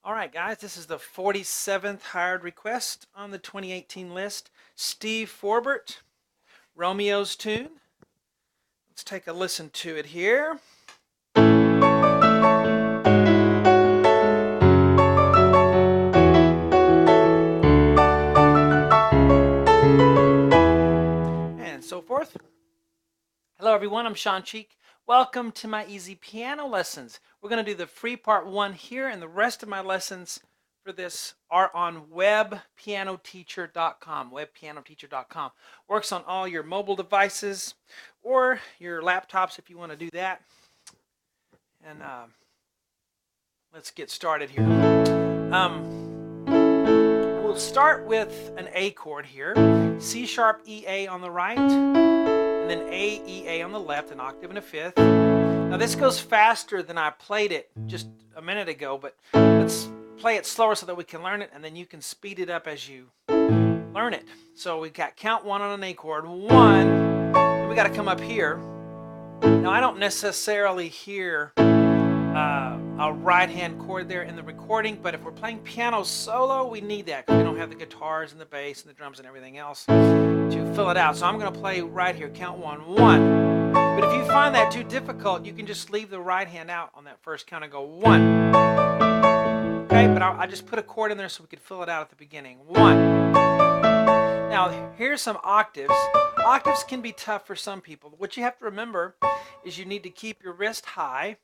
All right, guys, this is the 47th hired request on the 2018 list. Steve Forbert, Romeo's tune. Let's take a listen to it here. And so forth. Hello, everyone. I'm Shawn. Welcome to my easy piano lessons. We're going to do the free part 1 here, and the rest of my lessons for this are on webpianoteacher.com. Webpianoteacher.com works on all your mobile devices or your laptops if you want to do that. And let's get started here. We'll start with an A chord here. C sharp E A on the right, and then A E A on the left, an octave and a fifth. Now this goes faster than I played it just a minute ago, but let's play it slower so that we can learn it, and then you can speed it up as you learn it. So we got count 1 on an A chord, 1, and we got to come up here. Now I don't necessarily hear a right hand chord there in the recording, but if we're playing piano solo, we need that because we don't have the guitars and the bass and the drums and everything else to fill it out. So I'm going to play right here, count 1, 1. But if you find that too difficult, you can just leave the right hand out on that first count and go 1. Okay, but I just put a chord in there so we could fill it out at the beginning. 1. Now here's some octaves. Octaves can be tough for some people. What you have to remember is you need to keep your wrist high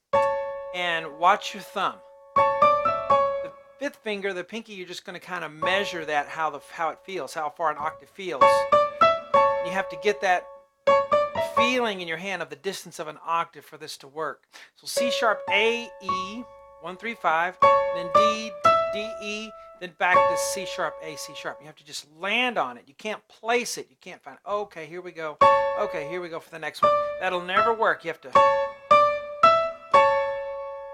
and watch your thumb. The fifth finger, the pinky, you're just going to kind of measure that, how it feels, how far an octave feels. You have to get that feeling in your hand of the distance of an octave for this to work. So C sharp, A, E, 1, 3, 5, then D, D, E, then back to C sharp, A, C sharp. You have to just land on it. You can't place it. You can't find, okay, here we go. Okay, here we go for the next one. That'll never work. You have to,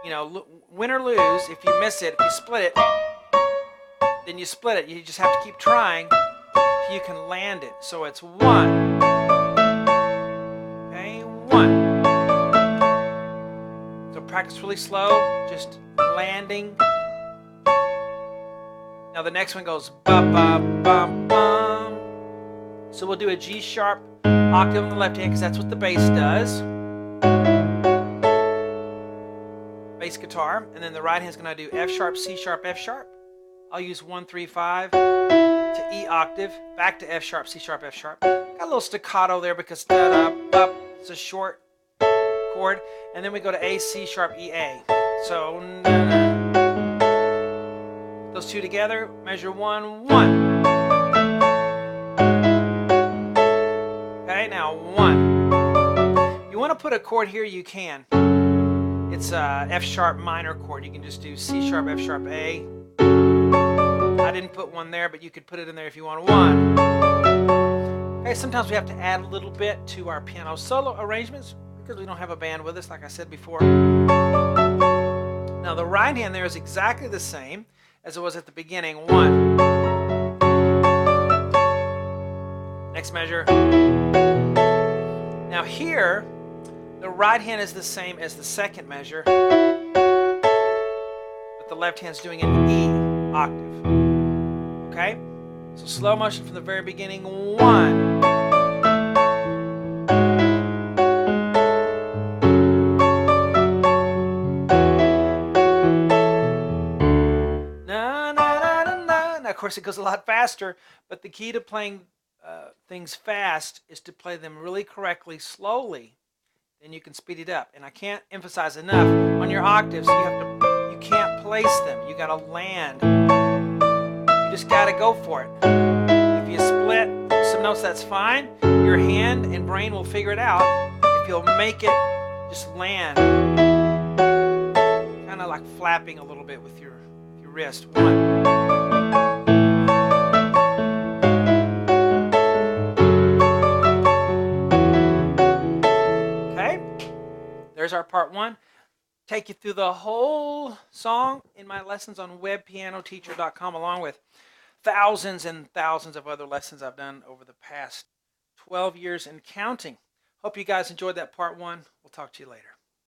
you know, win or lose. If you miss it, if you split it, then you split it. You just have to keep trying till you can land it. So it's 1. Okay, 1. So practice really slow, just landing. Now the next one goes bum bum bum bum. So we'll do a G sharp octave on the left hand because that's what the bass does. Bass guitar, and then the right hand's going to do F sharp, C sharp, F sharp. I'll use 1, 3, 5 to E octave, back to F sharp, C sharp, F sharp. Got a little staccato there because it's a short chord, and then we go to A, C sharp, E, A. So those two together, measure 1, 1. Okay, now 1. You want to put a chord here, you can. It's a F sharp minor chord. You can just do C sharp, F sharp, A. I didn't put one there, but you could put it in there if you want 1. Okay, sometimes we have to add a little bit to our piano solo arrangements because we don't have a band with us, like I said before. Now the right hand there is exactly the same as it was at the beginning. 1. Next measure. Now here, the right hand is the same as the second measure, but the left hand's doing an E octave. Okay? So slow motion from the very beginning. 1. Na, na, na, na, na. Now, of course, it goes a lot faster, but the key to playing things fast is to play them really correctly, slowly. Then you can speed it up. And I can't emphasize enough, on your octaves, you can't place them. You got to land. You just got to go for it. If you split some notes, that's fine. Your hand and brain will figure it out. If you'll make it just land, kind of like flapping a little bit with your wrist. 1. There's our part 1. Take you through the whole song in my lessons on webpianoteacher.com, along with thousands and thousands of other lessons I've done over the past 12 years and counting. Hope you guys enjoyed that part 1. We'll talk to you later.